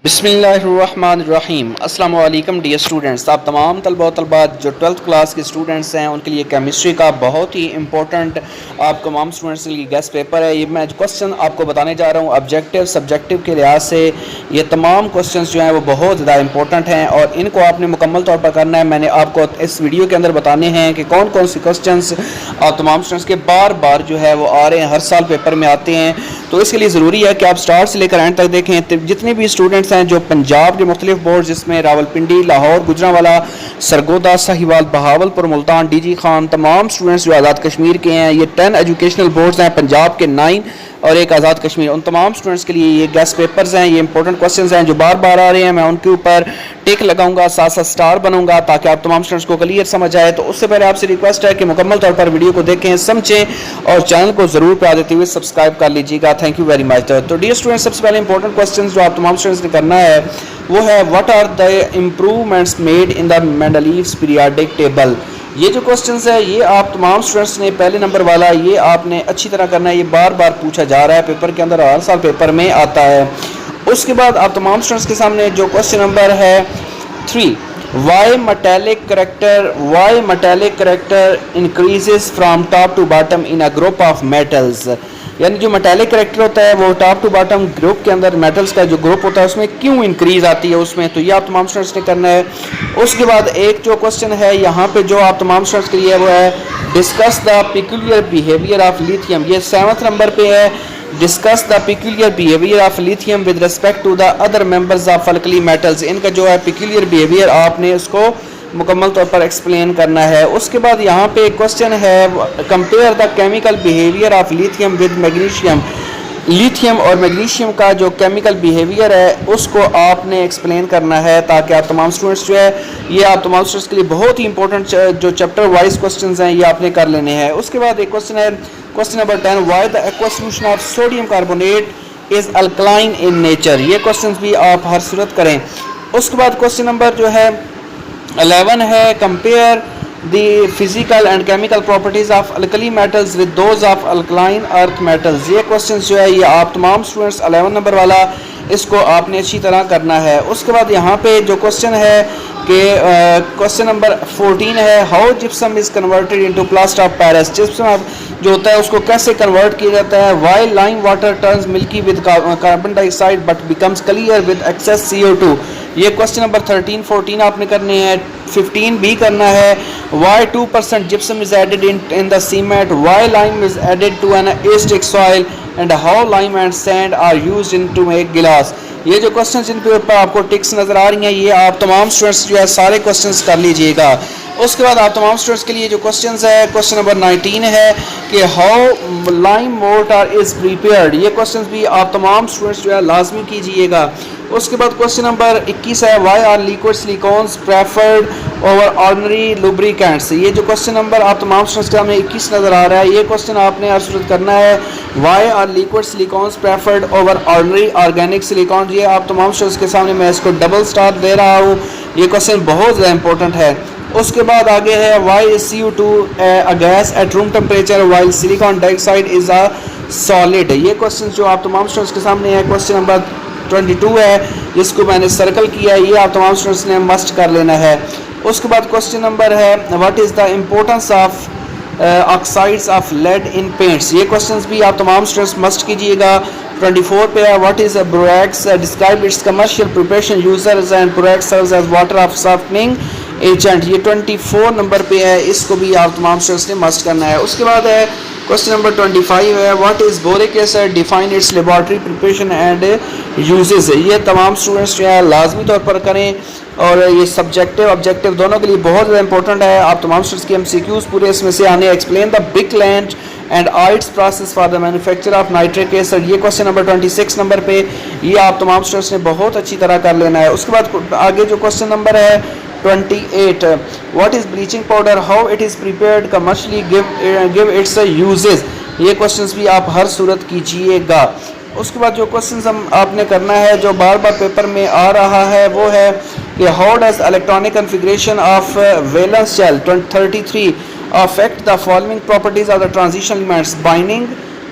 بسم اللہ الرحمن الرحیم۔ السلام علیکم ڈیئر اسٹوڈنٹس، آپ تمام طلبہ و طلبات جو 12th کلاس کے اسٹوڈنٹس ہیں ان کے لیے کیمسٹری کا بہت ہی امپورٹنٹ آپ تمام اسٹوڈنٹس کے لیے گیسٹ پیپر ہے۔ یہ میں جو کوسچن آپ کو بتانے جا رہا ہوں آبجیکٹیو سبجیکٹیو کے لحاظ سے یہ تمام کوسچنس جو ہیں وہ بہت زیادہ امپورٹنٹ ہیں اور ان کو آپ نے مکمل طور پر کرنا ہے۔ میں نے آپ کو اس ویڈیو کے اندر بتانے ہیں کہ کون کون سی کوسچنس آپ تمام اسٹوڈنٹس کے بار بار جو ہے وہ آ رہے ہیں، ہر سال پیپر میں آتے ہیں، تو اس کے لیے ضروری ہے کہ آپ سٹارٹ سے لے کر اینڈ تک دیکھیں۔ جتنے بھی اسٹوڈنٹس ہیں جو پنجاب کے مختلف بورڈ جس میں راولپنڈی، لاہور، گجرانوالہ، سرگودا، سہیوال، بہاولپور، ملتان، ڈی جی خان، تمام اسٹوڈنٹس جو آزاد کشمیر کے ہیں، یہ 10 ایجوکیشنل بورڈز ہیں، پنجاب کے 9 اور ایک آزاد کشمیر، ان تمام اسٹوڈنٹس کے لیے یہ گیسٹ پیپرز ہیں، یہ امپورٹنٹ کوسچنز ہیں جو بار بار آ رہے ہیں۔ میں ان کے اوپر ٹک لگاؤں گا، ساتھ ساتھ سٹار بنوں گا تاکہ آپ تمام اسٹوڈنٹس کو کلیئر سمجھ آئے۔ تو اس سے پہلے آپ سے ریکویسٹ ہے کہ مکمل طور پر ویڈیو کو دیکھیں، سمجھیں اور چینل کو ضرور پیار دیتے ہوئے سبسکرائب کر لیجیے گا۔ Thank you very much. تو ڈیئر اسٹوڈنٹس، سب سے پہلے امپورٹنٹ کوسچنز جو آپ تمام اسٹوڈنٹس نے کرنا ہے وہ ہے what are the improvements made in the Mendeleev's periodic table. یہ جو کوسچنز ہے یہ آپ تمام اسٹوڈنٹس نے پہلے نمبر والا یہ آپ نے اچھی طرح کرنا ہے، یہ بار بار پوچھا جا رہا ہے پیپر کے اندر، ہر سال پیپر میں آتا ہے۔ اس کے بعد آپ تمام اسٹوڈنٹس کے سامنے جو کوسچن نمبر ہے 3، why metallic character increases from top to bottom in a group of metals، یعنی جو میٹیلک کریکٹر ہوتا ہے وہ ٹاپ ٹو باٹم گروپ کے اندر میٹلز کا جو گروپ ہوتا ہے اس میں کیوں انکریز آتی ہے اس میں، تو یہ آپ تمام اسٹوڈنٹس نے کرنا ہے۔ اس کے بعد ایک جو کوسچن ہے یہاں پہ جو آپ تمام اسٹوڈنٹس کے لیے وہ ہے discuss the peculiar behaviour of lithium, یہ 7 نمبر پہ ہے۔ Discuss the peculiar behaviour of lithium with respect to the other members of alkali metals, ان کا جو ہے پیکولیئر بیہیویئر آپ نے اس کو مکمل طور پر ایکسپلین کرنا ہے۔ اس کے بعد یہاں پہ ایک کوسچن ہے compare the chemical behaviour of lithium with magnesium, lithium اور میگنیشیم کا جو کیمیکل بیہیویئر ہے اس کو آپ نے ایکسپلین کرنا ہے تاکہ آپ تمام اسٹوڈنٹس جو ہے یہ آپ تمام اسٹوڈنٹس کے لیے بہت ہی امپورٹنٹ جو چیپٹر وائز کوسچنز ہیں یہ آپ نے کر لینے ہیں۔ اس کے بعد ایک کوسچن ہے کوسچن نمبر 10، why the aqueous solution of sodium carbonate is alkaline in nature, یہ کوسچنز بھی آپ ہر صورت کریں۔ اس کے بعد کوسچن نمبر جو ہے 11 ہے compare the physical and chemical properties of alkali metals with those of alkaline earth metals, یہ کوسچنز جو ہے یہ آپ تمام اسٹوڈنٹس 11 نمبر والا اس کو آپ نے اچھی طرح کرنا ہے۔ اس کے بعد یہاں پہ جو کوسچن ہے کہ کوسچن نمبر 14 ہے how gypsum is converted into plaster of Paris, gypsum جو ہوتا ہے اس کو کیسے کنورٹ کیا جاتا ہے، وائی لائم واٹر ٹرنز ملکی with carbon dye oxide but becomes clear with access CO2، یہ کوسچن نمبر 13 14 آپ نے کرنے ہیں۔ 15 بھی کرنا ہے Y 2% gypsum is added in the cement, why lime is added to an acidic soil and how lime and sand are used in to make glass، یہ جو کوسچنز جن کے اوپر آپ کو ٹکس نظر آ رہی ہیں یہ آپ تمام اسٹوڈنٹس جو ہے سارے کوسچنز کر لیجئے گا۔ اس کے بعد آپ تمام اسٹوڈنٹس کے لیے جو کوسچنز ہے کوسچن نمبر 19 ہے کہ how Lime mortar is prepared, یہ کوسچنز بھی آپ تمام اسٹوڈنٹس جو ہے لازمی کیجئے گا۔ اس کے بعد کوسچن نمبر 21 ہے why are liquid silicones preferred over ordinary lubricants, یہ جو کوسچن نمبر آپ تمام اسٹوڈنٹس کے سامنے 21 نظر آ رہا ہے یہ کوسچن آپ نے ہر صورت کرنا ہے، why are liquid silicones preferred over ordinary organic silicone, یہ آپ تمام اسٹوڈنٹس کے سامنے میں اس کو ڈبل سٹار دے رہا ہوں، یہ کوسچن بہت زیادہ امپورٹنٹ ہے۔ اس کے بعد آگے ہے why is CO2 a gas at room temperature while silicon dioxide is a solid، یہ کوسچن جو آپ تمام اسٹوڈنٹس کے سامنے ہے کوسچن نمبر 22 ہے جس کو میں نے سرکل کیا ہے، یہ آپ تمام اسٹوڈنٹس نے مسٹ کر لینا ہے۔ اس کے بعد کوسچن نمبر ہے what is the importance of oxides of lead in paints, یہ کوسچنز بھی آپ تمام اسٹوڈنٹس مسٹ کیجیے گا۔ 24 پہ ہے what is borax describe its commercial preparation users and borax serves as water of softening agent, یہ 24 نمبر پہ ہے، اس کو بھی آپ تمام اسٹوڈنٹس نے مسٹ کرنا ہے۔ اس کے بعد ہے کوسچن نمبر 25 ہے what is boric acid define its laboratory preparation and uses, یہ تمام اسٹوڈنٹس جو ہے لازمی طور پر کریں اور یہ سبجیکٹیو آبجیکٹیو دونوں کے لیے بہت زیادہ امپورٹنٹ ہے۔ آپ تمام اسٹوڈنٹس کے MCQs پورے اس میں سے آنے۔ Explain the Birkeland and Eyde's process for the manufacture of nitric acid, یہ کوسچن نمبر 26 نمبر پہ یہ آپ تمام اسٹوڈنٹس نے بہت اچھی طرح کر لینا ہے۔ اس کے بعد آگے جو کوسچن نمبر ہے 28 what is bleaching powder how it is prepared commercially give its uses, یہ کوسچنز بھی آپ ہر صورت کیجیے گا۔ اس کے بعد جو کوسچنز آپ نے کرنا ہے جو بار بار پیپر میں آ رہا ہے وہ ہے کہ how does electronic configuration of valence shell 33 affect the following properties of the transition elements binding